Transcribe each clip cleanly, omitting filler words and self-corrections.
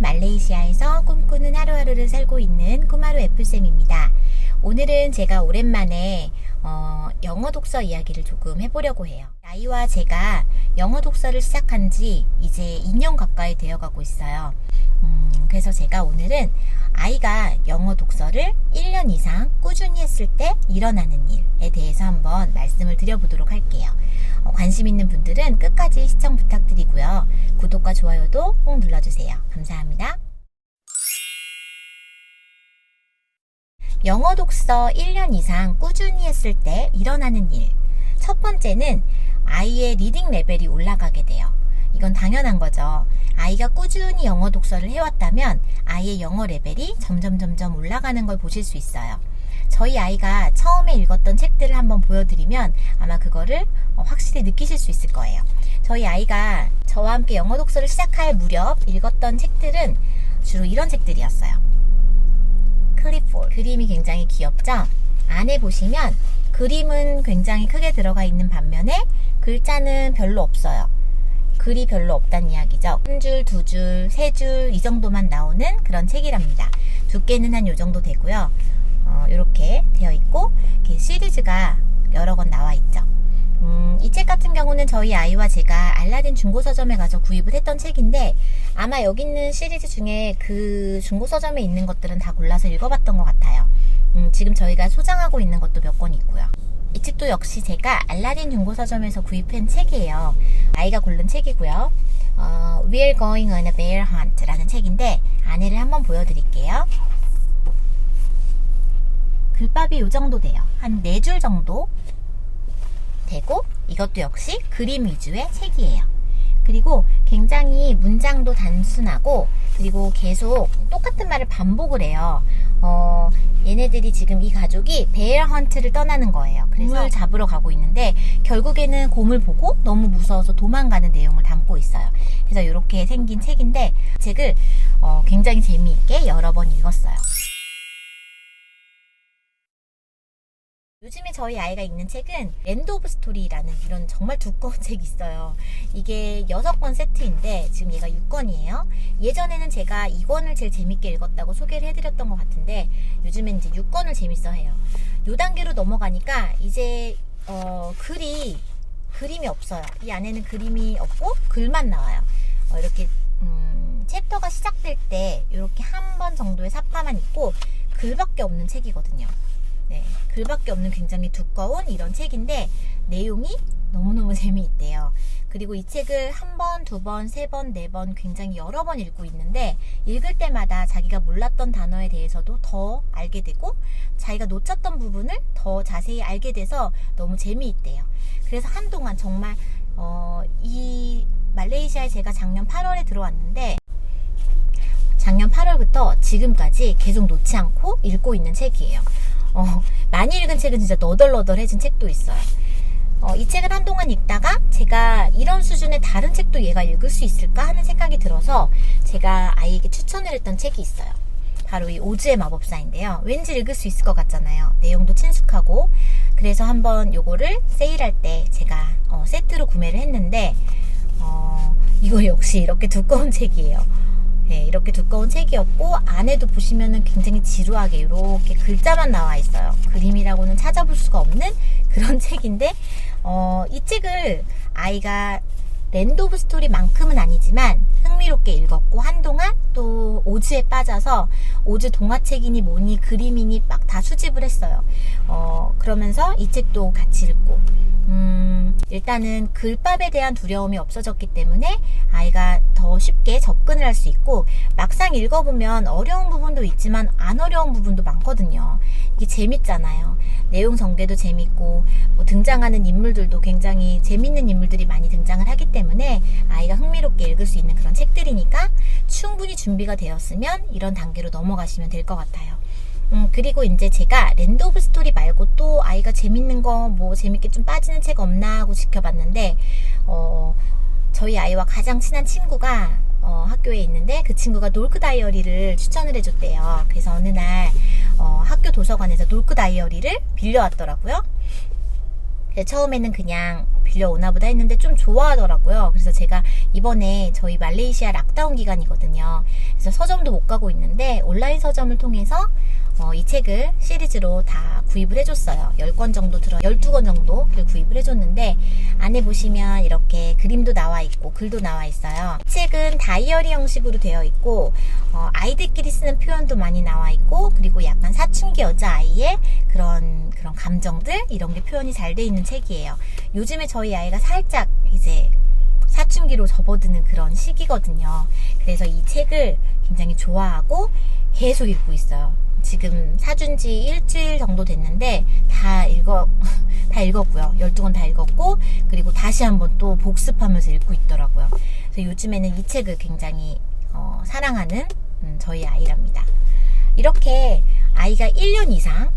말레이시아에서 꿈꾸는 하루하루를 살고 있는 꾸마루 F쌤입니다. 오늘은 제가 오랜만에 영어 독서 이야기를 조금 해보려고 해요. 아이와 제가 영어 독서를 시작한 지 이제 2년 가까이 되어가고 있어요. 그래서 제가 오늘은 아이가 영어 독서를 1년 이상 꾸준히 했을 때 일어나는 일에 대해서 한번 말씀을 드려보도록 할게요. 관심 있는 분들은 끝까지 시청 부탁드리고요. 구독과 좋아요도 꼭 눌러주세요. 감사합니다. 영어 독서 1년 이상 꾸준히 했을 때 일어나는 일. 첫 번째는 아이의 리딩 레벨이 올라가게 돼요. 이건 당연한 거죠. 아이가 꾸준히 영어 독서를 해왔다면 아이의 영어 레벨이 점점 올라가는 걸 보실 수 있어요. 저희 아이가 처음에 읽었던 책들을 한번 보여드리면 아마 그거를 확실히 느끼실 수 있을 거예요. 저희 아이가 저와 함께 영어 독서를 시작할 무렵 읽었던 책들은 주로 이런 책들이었어요. 클리포드. 그림이 굉장히 귀엽죠? 안에 보시면 그림은 굉장히 크게 들어가 있는 반면에 글자는 별로 없어요. 글이 별로 없다는 이야기죠. 한 줄, 두 줄, 세 줄 이 정도만 나오는 그런 책이랍니다. 두께는 한 요 정도 되고요. 이렇게 되어 있고 이렇게 시리즈가 여러 권 나와 있죠. 이 책 같은 경우는 저희 아이와 제가 알라딘 중고서점에 가서 구입을 했던 책인데 아마 여기 있는 시리즈 중에 그 중고서점에 있는 것들은 다 골라서 읽어봤던 것 같아요. 지금 저희가 소장하고 있는 것도 몇 권 있고요. 이 책도 역시 제가 알라딘 중고서점에서 구입한 책이에요. 아이가 고른 책이고요. We're Going on a Bear Hunt 라는 책인데 안에를 한번 보여드릴게요. 글밥이 이 정도 돼요. 한 4줄 정도 되고 이것도 역시 그림 위주의 책이에요. 그리고 굉장히 문장도 단순하고 그리고 계속 똑같은 말을 반복을 해요. 얘네들이 지금 이 가족이 베어 헌트를 떠나는 거예요. 그래서 곰을 잡으러 가고 있는데 결국에는 곰을 보고 너무 무서워서 도망가는 내용을 담고 있어요. 그래서 이렇게 생긴 책인데 책을 굉장히 재미있게 여러 번 읽었어요. 요즘에 저희 아이가 읽는 책은 랜드 오브 스토리라는 이런 정말 두꺼운 책이 있어요. 이게 6권 세트인데 지금 얘가 6권이에요. 예전에는 제가 2권을 제일 재밌게 읽었다고 소개를 해드렸던 것 같은데 요즘엔 이제 6권을 재밌어 해요. 요 단계로 넘어가니까 이제 그림이 없어요. 이 안에는 그림이 없고 글만 나와요. 이렇게 챕터가 시작될 때 이렇게 한 번 정도의 삽화만 있고 글밖에 없는 책이거든요. 네, 글밖에 없는 굉장히 두꺼운 이런 책인데 내용이 너무너무 재미있대요. 그리고 이 책을 한 번, 두 번, 세 번, 네 번 굉장히 여러 번 읽고 있는데 읽을 때마다 자기가 몰랐던 단어에 대해서도 더 알게 되고 자기가 놓쳤던 부분을 더 자세히 알게 돼서 너무 재미있대요. 그래서 한동안 정말 이 말레이시아에 제가 작년 8월에 들어왔는데 작년 8월부터 지금까지 계속 놓지 않고 읽고 있는 책이에요. 많이 읽은 책은 진짜 너덜너덜해진 책도 있어요. 이 책을 한동안 읽다가 제가 이런 수준의 다른 책도 얘가 읽을 수 있을까 하는 생각이 들어서 제가 아이에게 추천을 했던 책이 있어요. 바로 이 오즈의 마법사인데요. 왠지 읽을 수 있을 것 같잖아요. 내용도 친숙하고 그래서 한번 요거를 세일할 때 제가 세트로 구매를 했는데 이거 역시 이렇게 두꺼운 책이에요. 네, 이렇게 두꺼운 책이었고 안에도 보시면은 굉장히 지루하게 이렇게 글자만 나와 있어요. 그림이라고는 찾아볼 수가 없는 그런 책인데 이 책을 아이가 랜드 오브 스토리만큼은 아니지만 흥미롭게 읽었고 한동안 또 오즈에 빠져서 오즈 동화책이니 뭐니 그림이니 막 다 수집을 했어요. 그러면서 이 책도 같이 읽고 일단은 글밥에 대한 두려움이 없어졌기 때문에 아이가 더 쉽게 접근을 할 수 있고 막상 읽어보면 어려운 부분도 있지만 안 어려운 부분도 많거든요. 이게 재밌잖아요. 내용 전개도 재밌고 등장하는 인물들도 굉장히 재밌는 인물들이 많이 등장을 하기 때문에 아이가 흥미롭게 읽을 수 있는 그런 책들이니까 충분히 준비가 되었으면 이런 단계로 넘어가시면 될 것 같아요. 그리고 이제 제가 랜드 오브 스토리 말고 또 아이가 재밌는 거 뭐 재밌게 좀 빠지는 책 없나 하고 지켜봤는데 저희 아이와 가장 친한 친구가 학교에 있는데 그 친구가 놀크 다이어리를 추천을 해줬대요. 그래서 어느 날 학교 도서관에서 놀크 다이어리를 빌려왔더라고요. 처음에는 그냥 빌려오나 보다 했는데 좀 좋아하더라고요. 그래서 제가 이번에 저희 말레이시아 락다운 기간이거든요. 그래서 서점도 못 가고 있는데 온라인 서점을 통해서 이 책을 시리즈로 다 구입을 해줬어요. 10권 정도 12권 정도를 구입을 해줬는데, 안에 보시면 이렇게 그림도 나와 있고 글도 나와 있어요. 이 책은 다이어리 형식으로 되어 있고, 아이들끼리 쓰는 표현도 많이 나와 있고, 그리고 약간 사춘기 여자아이의 그런 감정들, 이런 게 표현이 잘 돼 있는 책이에요. 요즘에 저희 아이가 살짝 이제 사춘기로 접어드는 그런 시기거든요. 그래서 이 책을 굉장히 좋아하고 계속 읽고 있어요. 지금 사준 지 일주일 정도 됐는데 다 읽었고요. 12권 다 읽었고, 그리고 다시 한번 또 복습하면서 읽고 있더라고요. 그래서 요즘에는 이 책을 굉장히 사랑하는 저희 아이랍니다. 이렇게 아이가 1년 이상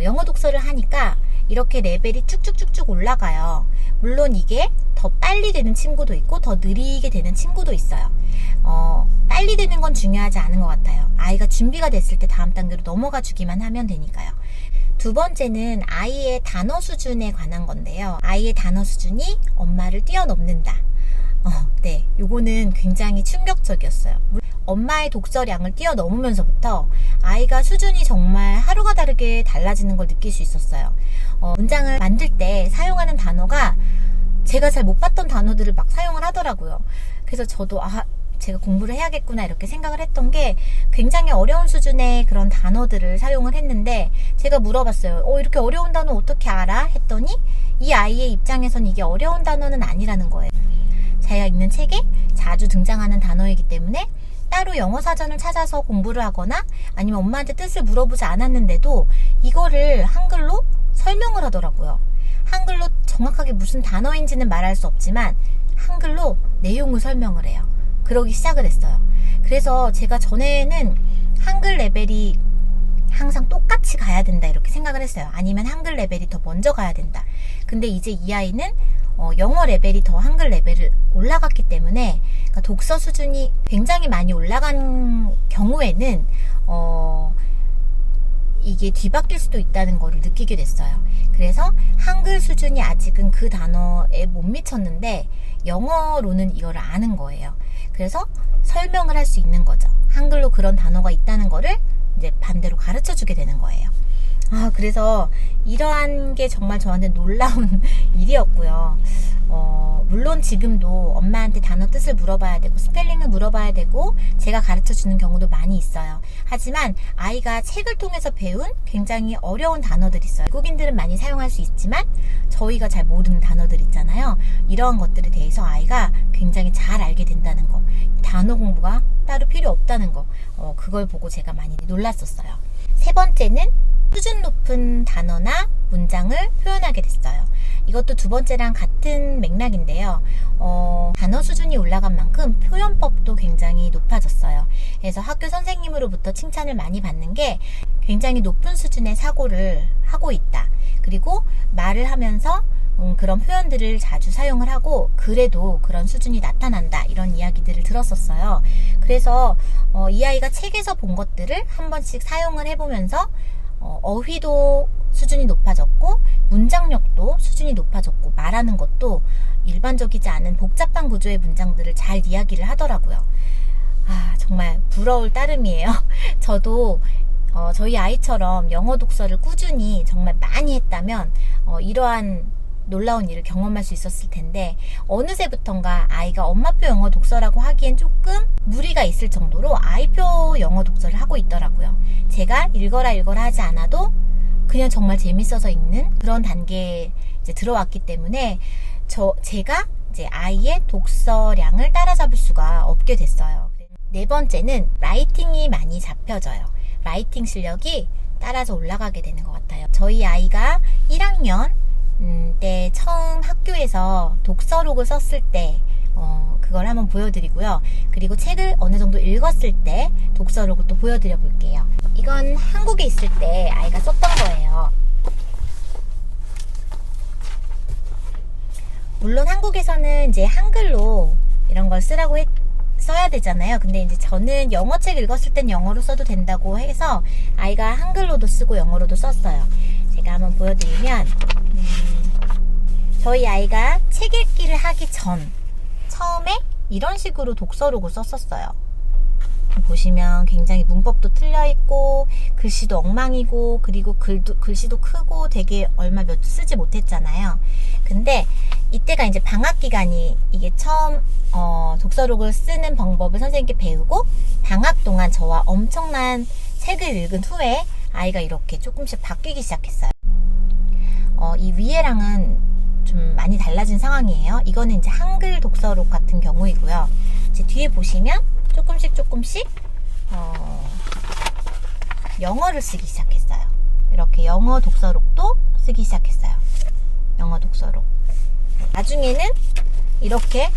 영어 독서를 하니까 이렇게 레벨이 쭉쭉쭉쭉 올라가요. 물론 이게 더 빨리 되는 친구도 있고 더 느리게 되는 친구도 있어요. 빨리 되는 건 중요하지 않은 것 같아요. 아이가 준비가 됐을 때 다음 단계로 넘어가 주기만 하면 되니까요. 두 번째는 아이의 단어 수준에 관한 건데요. 아이의 단어 수준이 엄마를 뛰어넘는다. 네, 요거는 굉장히 충격적이었어요. 엄마의 독서량을 뛰어넘으면서부터 아이가 수준이 정말 하루가 다르게 달라지는 걸 느낄 수 있었어요. 문장을 만들 때 사용하는 단어가 제가 잘 못 봤던 단어들을 막 사용을 하더라고요. 그래서 저도 제가 공부를 해야겠구나 이렇게 생각을 했던 게, 굉장히 어려운 수준의 그런 단어들을 사용을 했는데, 제가 물어봤어요. 이렇게 어려운 단어 어떻게 알아? 했더니 이 아이의 입장에선 이게 어려운 단어는 아니라는 거예요. 자기가 읽는 책에 자주 등장하는 단어이기 때문에 따로 영어 사전을 찾아서 공부를 하거나 아니면 엄마한테 뜻을 물어보지 않았는데도 이거를 한글로 설명을 하더라고요. 한글로 정확하게 무슨 단어인지는 말할 수 없지만 한글로 내용을 설명을 해요. 그러기 시작을 했어요. 그래서 제가 전에는 한글 레벨이 항상 똑같이 가야 된다 이렇게 생각을 했어요. 아니면 한글 레벨이 더 먼저 가야 된다. 근데 이제 이 아이는 영어 레벨이 더 한글 레벨을 올라갔기 때문에, 그러니까 독서 수준이 굉장히 많이 올라간 경우에는 이게 뒤바뀔 수도 있다는 거를 느끼게 됐어요. 그래서 한글 수준이 아직은 그 단어에 못 미쳤는데 영어로는 이거를 아는 거예요. 그래서 설명을 할 수 있는 거죠. 한글로 그런 단어가 있다는 거를 이제 반대로 가르쳐 주게 되는 거예요. 그래서 이러한 게 정말 저한테 놀라운 일이었고요. 물론 지금도 엄마한테 단어 뜻을 물어봐야 되고 스펠링을 물어봐야 되고 제가 가르쳐 주는 경우도 많이 있어요. 하지만 아이가 책을 통해서 배운 굉장히 어려운 단어들이 있어요. 외국인들은 많이 사용할 수 있지만 저희가 잘 모르는 단어들 있잖아요. 이러한 것들에 대해서 아이가 굉장히 잘 알게 된다는 거, 단어 공부가 따로 필요 없다는 거, 그걸 보고 제가 많이 놀랐었어요. 세 번째는 수준 높은 단어나 문장을 표현하게 됐어요. 이것도 두 번째랑 같은 맥락인데요. 단어 수준이 올라간 만큼 표현법도 굉장히 높아졌어요. 그래서 학교 선생님으로부터 칭찬을 많이 받는 게 굉장히 높은 수준의 사고를 하고 있다. 그리고 말을 하면서 그런 표현들을 자주 사용을 하고 그래도 그런 수준이 나타난다, 이런 이야기들을 들었었어요. 그래서 이 아이가 책에서 본 것들을 한 번씩 사용을 해보면서 어휘도 수준이 높아졌고 문장력도 수준이 높아졌고 말하는 것도 일반적이지 않은 복잡한 구조의 문장들을 잘 이야기를 하더라고요. 정말 부러울 따름이에요. 저도 저희 아이처럼 영어 독서를 꾸준히 정말 많이 했다면 이러한 놀라운 일을 경험할 수 있었을 텐데, 어느새부턴가 아이가 엄마표 영어 독서라고 하기엔 조금 무리가 있을 정도로 아이표 영어 독서를 하고 있더라고요. 제가 읽어라 하지 않아도 그냥 정말 재밌어서 읽는 그런 단계에 이제 들어왔기 때문에 제가 이제 아이의 독서량을 따라잡을 수가 없게 됐어요. 네 번째는 라이팅이 많이 잡혀져요. 라이팅 실력이 따라서 올라가게 되는 것 같아요. 저희 아이가 1학년 때 처음 학교에서 독서록을 썼을 때 그걸 한번 보여드리고요. 그리고 책을 어느 정도 읽었을 때 독서록을 또 보여드려 볼게요. 이건 한국에 있을 때 아이가 썼던 거예요. 물론 한국에서는 이제 한글로 이런 걸 쓰라고 써야 되잖아요. 근데 이제 저는 영어책 읽었을 땐 영어로 써도 된다고 해서 아이가 한글로도 쓰고 영어로도 썼어요. 제가 한번 보여드리면 저희 아이가 책 읽기를 하기 전 처음에 이런 식으로 독서록을 썼었어요. 보시면 굉장히 문법도 틀려있고 글씨도 엉망이고 그리고 글씨도 크고 되게 얼마 몇 주 쓰지 못했잖아요. 근데 이때가 이제 방학 기간이 이게 처음 독서록을 쓰는 방법을 선생님께 배우고 방학 동안 저와 엄청난 책을 읽은 후에 아이가 이렇게 조금씩 바뀌기 시작했어요. 이 위에랑은 좀 많이 달라진 상황이에요. 이거는 이제 한글 독서록 같은 경우이고요. 이제 뒤에 보시면 조금씩 영어를 쓰기 시작했어요. 이렇게 영어 독서록도 쓰기 시작했어요. 영어 독서록. 나중에는 이렇게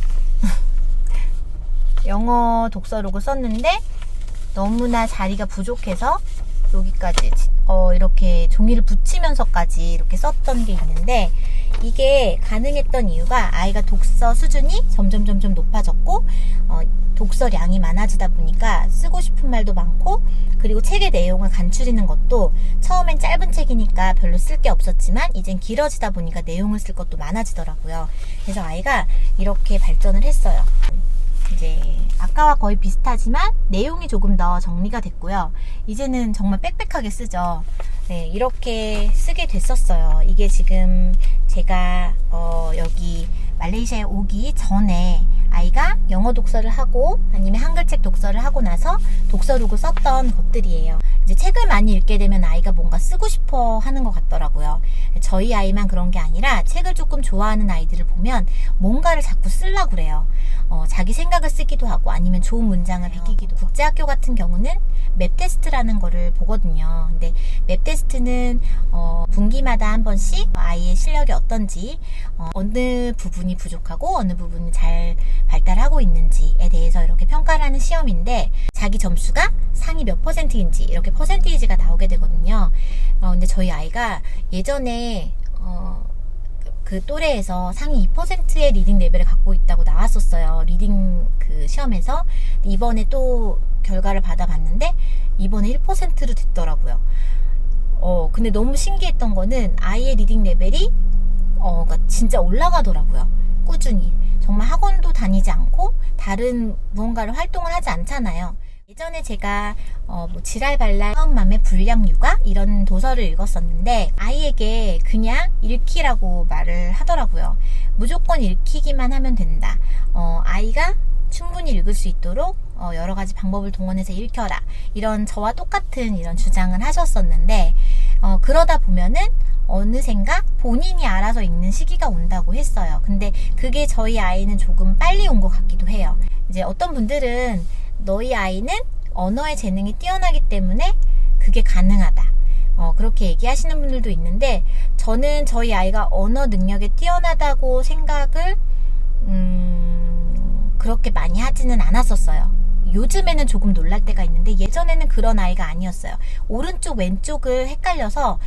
영어 독서록을 썼는데 너무나 자리가 부족해서 여기까지 이렇게 종이를 붙이면서까지 이렇게 썼던 게 있는데, 이게 가능했던 이유가 아이가 독서 수준이 점점 높아졌고 독서량이 많아지다 보니까 쓰고 싶은 말도 많고, 그리고 책의 내용을 간추리는 것도 처음엔 짧은 책이니까 별로 쓸 게 없었지만 이젠 길어지다 보니까 내용을 쓸 것도 많아지더라고요. 그래서 아이가 이렇게 발전을 했어요. 이제 아까와 거의 비슷하지만 내용이 조금 더 정리가 됐고요. 이제는 정말 빽빽하게 쓰죠. 네, 이렇게 쓰게 됐었어요. 이게 지금 제가 여기 말레이시아에 오기 전에 아이가 영어 독서를 하고 아니면 한글책 독서를 하고 나서 독서록을 썼던 것들이에요. 이제 책을 많이 읽게 되면 아이가 뭔가 쓰고 싶어 하는 것 같더라고요. 저희 아이만 그런 게 아니라 책을 조금 좋아하는 아이들을 보면 뭔가를 자꾸 쓰려고 그래요. 자기 생각을 쓰기도 하고 아니면 좋은 문장을 베끼기도 하고. 국제학교 같은 경우는 맵 테스트라는 거를 보거든요. 근데 맵 테스트는 분기마다 한 번씩 아이의 실력이 어떤지, 어느 부분이 부족하고 어느 부분이 잘 발달하고 있는지에 대해서 이렇게 평가를 하는 시험인데, 자기 점수가 상위 몇 %인지 이렇게 퍼센테이지가 나오게 되거든요. 근데 저희 아이가 예전에 그 또래에서 상위 2%의 리딩 레벨을 갖고 있다고 나왔었어요. 리딩 그 시험에서. 이번에 또 결과를 받아봤는데 이번에 1%로 됐더라고요. 근데 너무 신기했던 거는 아이의 리딩 레벨이 그러니까 진짜 올라가더라고요. 꾸준히. 정말 학원도 다니지 않고 다른 무언가를 활동을 하지 않잖아요. 예전에 제가 지랄발랄 처음맘의 불량육아 이런 도서를 읽었었는데 아이에게 그냥 읽기라고 말을 하더라고요. 무조건 읽히기만 하면 된다. 아이가 충분히 읽을 수 있도록 여러 가지 방법을 동원해서 읽혀라. 이런 저와 똑같은 이런 주장을 하셨었는데 그러다 보면은 어느샌가 본인이 알아서 읽는 시기가 온다고 했어요. 근데 그게 저희 아이는 조금 빨리 온 것 같기도 해요. 이제 어떤 분들은 너희 아이는 언어의 재능이 뛰어나기 때문에 그게 가능하다. 그렇게 얘기하시는 분들도 있는데 저는 저희 아이가 언어 능력에 뛰어나다고 생각을 그렇게 많이 하지는 않았었어요. 요즘에는 조금 놀랄 때가 있는데 예전에는 그런 아이가 아니었어요. 오른쪽 왼쪽을 헷갈려서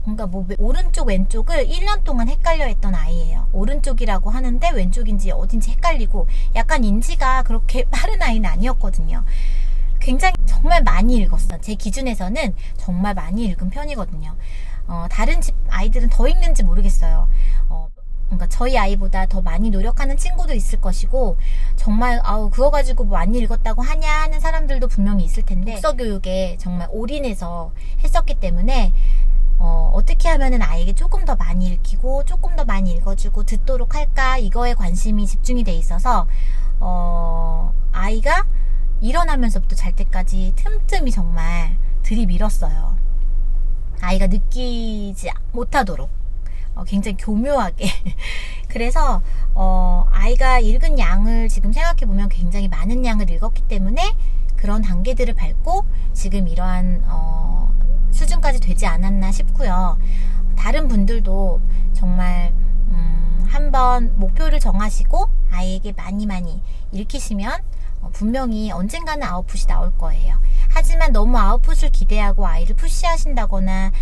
뭔가 오른쪽 왼쪽을 1년 동안 헷갈려 했던 아이예요. 오른쪽이라고 하는데 왼쪽인지 어딘지 헷갈리고 약간 인지가 그렇게 빠른 아이는 아니었거든요. 굉장히 정말 많이 읽었어요. 제 기준에서는 정말 많이 읽은 편이거든요. 다른 집 아이들은 더 읽는지 모르겠어요. 그러니까 저희 아이보다 더 많이 노력하는 친구도 있을 것이고 정말 그거 가지고 뭐 많이 읽었다고 하냐 하는 사람들도 분명히 있을 텐데 독서 교육에 정말 올인해서 했었기 때문에 어떻게 하면은 아이에게 조금 더 많이 읽히고 조금 더 많이 읽어주고 듣도록 할까 이거에 관심이 집중이 돼 있어서 아이가 일어나면서부터 잘 때까지 틈틈이 정말 들이밀었어요. 아이가 느끼지 못하도록 굉장히 교묘하게 그래서 아이가 읽은 양을 지금 생각해보면 굉장히 많은 양을 읽었기 때문에 그런 단계들을 밟고 지금 이러한 수준까지 되지 않았나 싶고요. 다른 분들도 정말 한번 목표를 정하시고 아이에게 많이 읽히시면 분명히 언젠가는 아웃풋이 나올 거예요. 하지만 너무 아웃풋을 기대하고 아이를 푸시하신다거나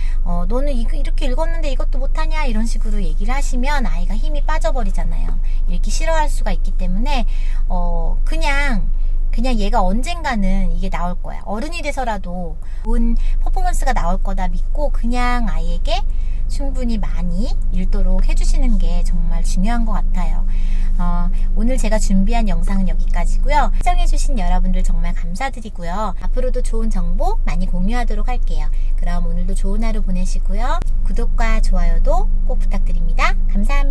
너는 이렇게 읽었는데 이것도 못하냐 이런 식으로 얘기를 하시면 아이가 힘이 빠져버리잖아요. 읽기 싫어할 수가 있기 때문에 그냥 얘가 언젠가는 이게 나올 거야. 어른이 돼서라도 좋은 퍼포먼스가 나올 거다 믿고 그냥 아이에게 충분히 많이 읽도록 해주시는 게 정말 중요한 것 같아요. 오늘 제가 준비한 영상은 여기까지고요. 시청해주신 여러분들 정말 감사드리고요. 앞으로도 좋은 정보 많이 공유하도록 할게요. 그럼 오늘도 좋은 하루 보내시고요. 구독과 좋아요도 꼭 부탁드립니다. 감사합니다.